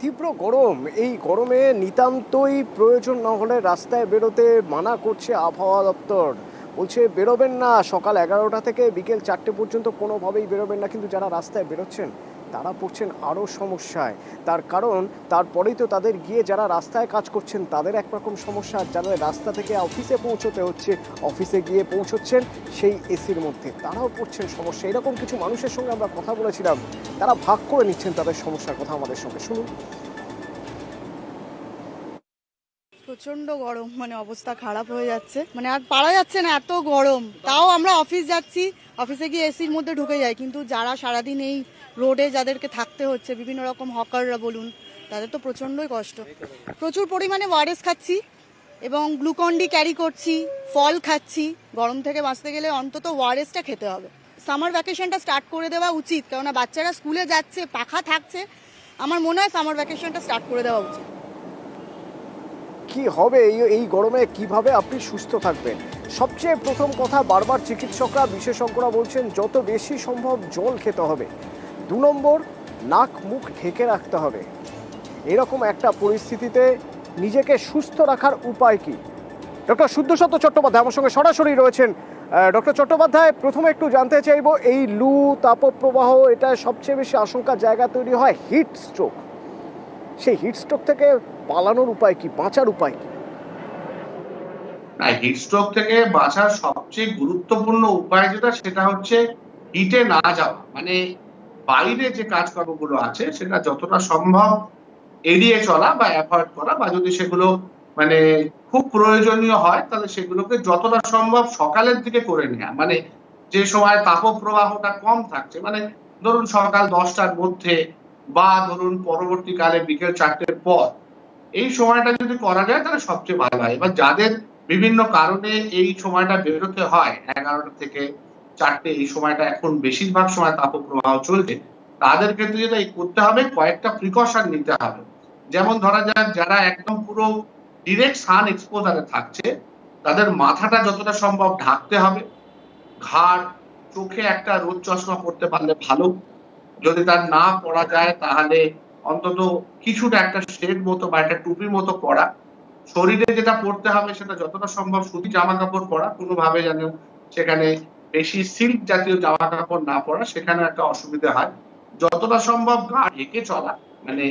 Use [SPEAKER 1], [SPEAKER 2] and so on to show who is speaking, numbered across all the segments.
[SPEAKER 1] তীব্র গরম, এই গরমে নিতান্তই প্রয়োজন না হলে রাস্তায় বেরোতে মানা করছে আবহাওয়া দপ্তর। বলছে বেরোবেন না, সকাল 11টা থেকে বিকেল 4টে পর্যন্ত কোনোভাবেই বেরোবেন না। কিন্তু যারা রাস্তায় বেরোচ্ছেন তারা পড়ছেন আরও সমস্যায়। তার কারণ তারপরেই তো তাদের গিয়ে যারা রাস্তায় কাজ করছেন তাদের একরকম সমস্যা, আর যারা রাস্তা থেকে অফিসে পৌঁছতে হচ্ছে, অফিসে গিয়ে পৌঁছচ্ছেন সেই এসির মধ্যে, তারাও পড়ছেন সমস্যা। এরকম কিছু মানুষের সঙ্গে আমরা কথা বলেছিলাম, তারা ভাগ করে নিচ্ছেন তাদের সমস্যার কথা আমাদের সঙ্গে। শুনুন।
[SPEAKER 2] প্রচন্ড গরম, মানে অবস্থা খারাপ হয়ে যাচ্ছে, মানে আর পারা যাচ্ছে না, এত গরম। তাও আমরা অফিস যাচ্ছি, অফিসে গিয়ে এসির মধ্যে ঢুকে যাই, কিন্তু যারা সারাদিন এই রোডে যাদেরকে থাকতে হচ্ছে, বিভিন্ন রকম হকাররা বলুন, তাদের তো প্রচন্ডই কষ্ট। প্রচুর পরিমাণে ওয়ারেস খাচ্ছি এবং গ্লুকন-ডি ক্যারি করছি, ফল খাচ্ছি। গরম থেকে বাঁচতে গেলে অন্তত ওয়ারেসটা খেতে হবে। সামার ভ্যাকেশনটা স্টার্ট করে দেওয়া উচিত, কেননা বাচ্চারা স্কুলে যাচ্ছে, পাখা থাকছে। আমার মনে হয় সামার ভ্যাকেশনটা স্টার্ট করে দেওয়া উচিত।
[SPEAKER 1] কি হবে এই গরমে, কিভাবে আপনি সুস্থ থাকবেন? সবচেয়ে প্রথম কথা, বারবার চিকিৎসকরা বিশেষজ্ঞরা বলছেন যত বেশি সম্ভব জল খেতে হবে। 2 নম্বর, নাক মুখ ঢেকে রাখতে হবে। এরকম একটা পরিস্থিতিতে নিজেকে সুস্থ রাখার উপায় কি? ডক্টর শুদ্ধসত্য চট্টোপাধ্যায় আমার সঙ্গে সরাসরি রয়েছেন। ডক্টর চট্টোপাধ্যায়, প্রথমে একটু জানতে চাইবো, এই লু, তাপপ্রবাহ, এটা সবচেয়ে বেশি আশঙ্কার জায়গা তৈরি হয় হিট স্ট্রোক। সেই হিট স্ট্রোক থেকে পালানোর উপায় কি, বাঁচার উপায় কি?
[SPEAKER 3] না, হিট স্ট্রোক থেকে বাঁচার সবচেয়ে গুরুত্বপূর্ণ উপায় যেটা, সেটা হচ্ছে হিটে না যাওয়া। মানে বাইরে যে কাজকর্মগুলো আছে সেটা যতটা সম্ভব এড়িয়ে চলা বা অ্যাভয়েড করা, বা যদি সেগুলো মানে খুব প্রয়োজনীয় হয় তাহলে সেগুলোকে যতটা সম্ভব সকালের দিকে করে নেওয়া। মানে যে সময় তাপপ্রবাহটা কম থাকছে, মানে ধরুন সকাল 10টার মধ্যে, বা ধরুন পরবর্তীকালে বিকেল 4টের পর, এই সময়টা যদি করা যায় তাহলে সবচেয়ে ভালো হয়। এবার যাদের বিভিন্ন কারণে এই সময়টা বেরোতে হয়, 11টা থেকে 4টে, এই সময়টা এখন বেশিরভাগ সময় তাপপ্রবাহ চলছে, তাদের ক্ষেত্রে যেটা করতে হবে, কয়েকটা প্রিকশন নিতে হবে। যেমন ধরা যাক, যারা একদম পুরো ডিরেক্ট সান এক্সপোজারে থাকছে, তাদের মাথাটা যতটা সম্ভব ঢাকতে হবে। ঘাড়, চোখে একটা রোদ চশমা পড়তে পারলে ভালো। যদি তার না পড়া যায় তাহলে অন্তত কিছুটা একটা শেড মতো বা একটা টুপির মতো পরা। শরীরে যেটা পড়তে হবে সেটা যতটা সম্ভব সুতি জামা কাপড় পরা, কোনোভাবে যেন সেখানে বেশি সিল্ক জাতীয় জামা কাপড় না পরা, সেখানে একটা অসুবিধা হয়। যতটা সম্ভব গা ঢেকে চলা, মানে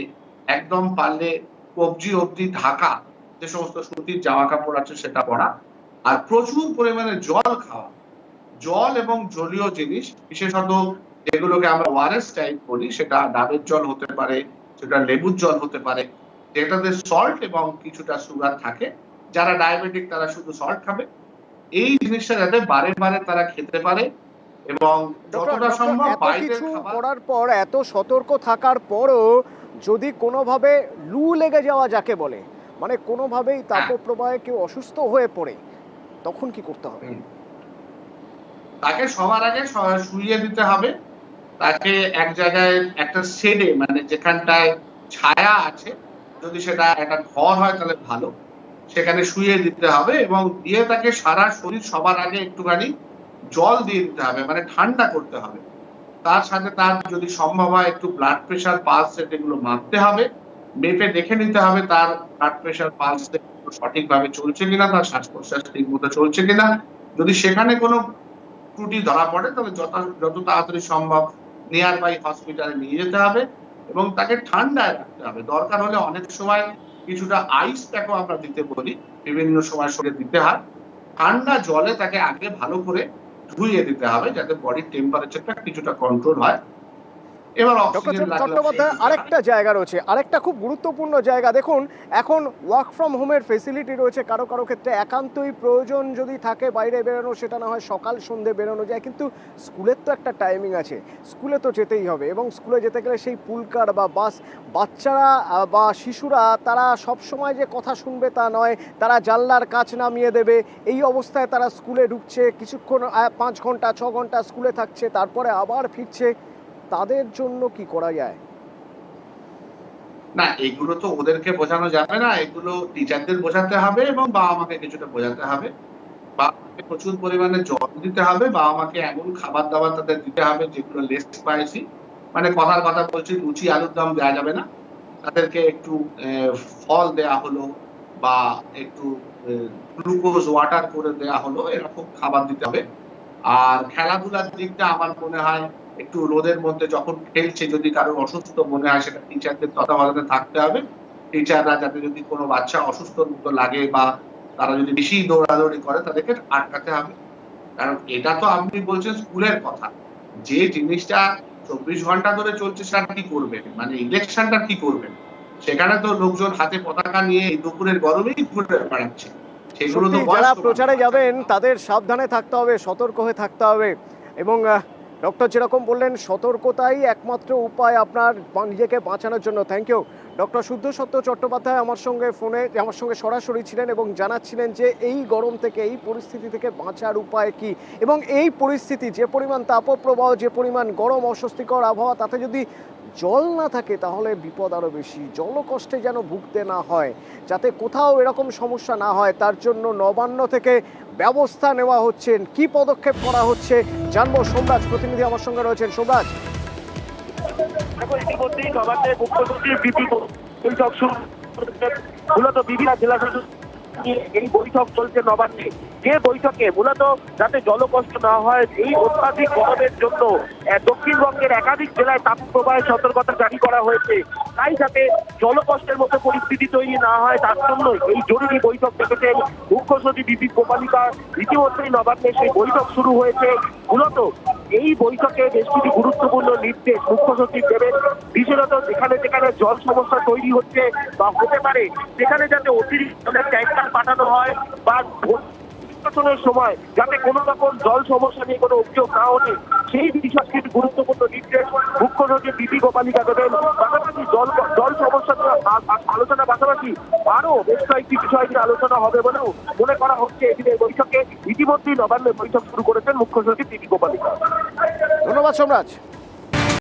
[SPEAKER 3] একদম পারলে কবজি অবধি ঢাকা যে সমস্ত সুতির জামা কাপড় আছে সেটা পরা। আর প্রচুর পরিমাণে জল খাওয়া। জল এবং জলীয় জিনিস, বিশেষত যেগুলোকে আমরা ওআরএস টাইপ বলি, সেটা ডাবের জল হতে পারে, সেটা লেবুর জল হতে পারে, যেটাতে সল্ট এবং কিছুটা সুগার থাকে। যারা ডায়াবেটিক তারা শুধু সল্ট খাবে। এই জিনিসটা যাতে বারে বারে তারা খেতে পারে, এবং যতটা সম্ভব
[SPEAKER 1] এত
[SPEAKER 3] বাইরের
[SPEAKER 1] কিছু
[SPEAKER 3] খাবার।
[SPEAKER 1] করার পর, এত সতর্ক থাকার পরও যদি কোনোভাবে লু লেগে যাওয়া যাকে বলে, মানে কোনোভাবেই তাপপ্রবাহে কেউ অসুস্থ হয়ে পড়ে, তখন কি করতে হবে?
[SPEAKER 3] তাকে সবার আগে শুইয়ে দিতে হবে। তাকে এক জায়গায় একটা শেডে, মানে যেখানটায় ছায়া আছে, যদি সেটা একটা ঘর হয় তাহলে ভালো, সেখানে শুইয়ে দিতে হবে। এবং দিয়ে তাকে সারা শরীর সবার আগে একটুখানি জল দিয়ে দিতে হবে, মানে ঠান্ডা করতে হবে। তার সাথে তার যদি সম্ভব হয় একটু ব্লাড প্রেশার, পালস রেট এগুলো মাপতে হবে। মেপে দেখে নিতে হবে তার ব্লাড প্রেশার, পালস রেট সঠিকভাবে চলছে কিনা, তার শ্বাস প্রশ্বাস ঠিক মতো চলছে কিনা। যদি সেখানে কোনো ত্রুটি ধরা পড়ে তাহলে যত তাড়াতাড়ি সম্ভব নিয়ার বাই হসপিটালে নিয়ে যেতে হবে এবং তাকে ঠান্ডায় রাখতে হবে। দরকার হলে অনেক সময় কিছুটা আইস প্যাকও আমরা দিতে বলি, বিভিন্ন সময় শরীরে দিতে হয়। ঠান্ডা জলে তাকে আগে ভালো করে ধুইয়ে দিতে হবে, যাতে বডির টেম্পারেচারটা কিছুটা কন্ট্রোল হয়। এবার
[SPEAKER 1] ডক্টর
[SPEAKER 3] অক্সিজেন
[SPEAKER 1] চট্টোপাধ্যায়, আরেকটা জায়গা রয়েছে, আরেকটা খুব গুরুত্বপূর্ণ জায়গা। দেখুন, এখন ওয়ার্ক ফ্রম হোমের ফেসিলিটি রয়েছে, কারো কারো ক্ষেত্রে একান্তই প্রয়োজন যদি থাকে বাইরে বেরোনো, সেটা না হয় সকাল সন্ধে বেরোনো যায়, কিন্তু স্কুলের তো একটা টাইমিং আছে, স্কুলে তো যেতেই হবে। এবং স্কুলে যেতে গেলে সেই পুলকার বা বাস, বাচ্চারা বা শিশুরা তারা সব সময় যে কথা শুনবে তা নয়, তারা জানলার কাচ নামিয়ে দেবে। এই অবস্থায় তারা স্কুলে ঢুকছে, কিছুক্ষণ 5 ঘন্টা 6 ঘন্টা স্কুলে থাকছে, তারপরে আবার ফিরছে। তাদের জন্য কি করা যায়?
[SPEAKER 3] না, এগুলো তো ওদেরকে বোঝানো যাবে না, এগুলো টিচারদের বোঝাতে হবে এবং বাবা মাকে কিছুটা বোঝাতে হবে। বাবা মাকে প্রচুর পরিমাণে জল দিতে হবে, বাবা মাকে এমন খাবার দাবার তাদের দিতে হবে যেগুলো লেস স্পাইসি, মানে কথার কথা বলছি, লুচি আলুর দম দেওয়া যাবে না। তাদেরকে একটু ফল দেয়া হলো বা একটু গ্লুকোজ ওয়াটার করে দেয়া হলো, এরকম খাবার দিতে হবে। আর খেলাধুলার দিকটা আমার মনে হয় একটু রোদের মধ্যে যখন খেলছে, যদি কারোর অসুস্থ মনে হয় সেটা টিচারদের তত্ত্বাবধানে থাকতে হবে। টিচাররা যাতে যদি কোনো বাচ্চা অসুস্থর মতো লাগে বা তারা যদি বেশি দৌড়াদৌড়ি করে তাদেরকে আটকাতে হবে। কারণ এটা তো আপনি বলছেন স্কুলের কথা, যে জিনিসটা 24 ঘন্টা ধরে চলছে সেটা কি করবেন, মানে ইলেকশনটা কি করবেন? সেখানে তো লোকজন হাতে পতাকা নিয়ে এই দুপুরের গরমেই ঘুরে বেড়াচ্ছে। সেগুলো তো
[SPEAKER 1] সত্যি যারা
[SPEAKER 3] বয়স্ক
[SPEAKER 1] প্রচারে
[SPEAKER 3] মানুষ।
[SPEAKER 1] যাবেন তাদের সাবধানে থাকতে হবে, সতর্ক হয়ে থাকতে হবে। এবং ডক্টর যেরকম বললেন, সতর্কতাই একমাত্র উপায় আপনার নিজেকে বাঁচানোর জন্য। Thank you. Doctor Suddhasatya Chattopadhyay আমার সঙ্গে সরাসরি ছিলেন এবং জানাচ্ছিলেন যে এই গরম থেকে, এই পরিস্থিতি থেকে বাঁচার উপায় কি, এবং এই পরিস্থিতি যে পরিমাণ তাপপ্রবাহ, যে পরিমাণ গরম, অস্বস্তিকর আবহাওয়া, তাতে যদি জল না থাকে তাহলে বিপদ আরও বেশি। জলকষ্টে যেন ভুগতে না হয়, যাতে কোথাও এরকম সমস্যা না হয়, তার জন্য নবান্ন থেকে ব্যবস্থা নেওয়া হচ্ছে। কি পদক্ষেপ করা হচ্ছে জানবো। সোমরাজ প্রতিনিধি আমার সঙ্গে রয়েছেন। সোমরাজ,
[SPEAKER 4] ইতিমধ্যেই নবান্নের মুখ্য সচিব বৈঠক শুরু মূলত বিভিন্ন জেলা শাসক এই বৈঠক চলছে নবান্নে, যে বৈঠকে মূলত যাতে জলকষ্ট না হয়, এই অত্যাধিক গরমের জন্য দক্ষিণবঙ্গের একাধিক জেলায় তাপপ্রবাহের সতর্কতা জারি করা হয়েছে। তাই যাতে জলকষ্টের মতো পরিস্থিতি তৈরি না হয় তার জন্য এই জরুরি বৈঠক ডেকেছেন মুখ্য সচিব বিপিন কোপালিকা। ইতিমধ্যেই নবান্নে সেই বৈঠক শুরু হয়েছে। মূলত এই বৈঠকে বেশ কিছু গুরুত্বপূর্ণ নির্দেশ মুখ্য সচিব দেবেন। বিশেষত যেখানে যেখানে জল সমস্যা তৈরি হচ্ছে বা হতে পারে সেখানে যাতে অতিরিক্ত ট্যাঙ্কার পাঠানো হয় বা নির্বাচনের সময় যাতে কোনো রকম জল সমস্যা নিয়ে কোনো অভিযোগ না ওঠে, সেই বিষয়ে কিছু গুরুত্বপূর্ণ নির্দেশ মুখ্য সচিব বিপি কোপালিকা দেবেন। পাশাপাশি জল সমস্যা আলোচনার পাশাপাশি আরো বেশ কয়েকটি বিষয় নিয়ে আলোচনা হবে বলেও মনে করা হচ্ছে এদিনের বৈঠকে। ইতিমধ্যেই নবান্নে বৈঠক শুরু করেছেন মুখ্য সচিব বিপি কোপালিকা।
[SPEAKER 1] ধন্যবাদ সোমরাজ।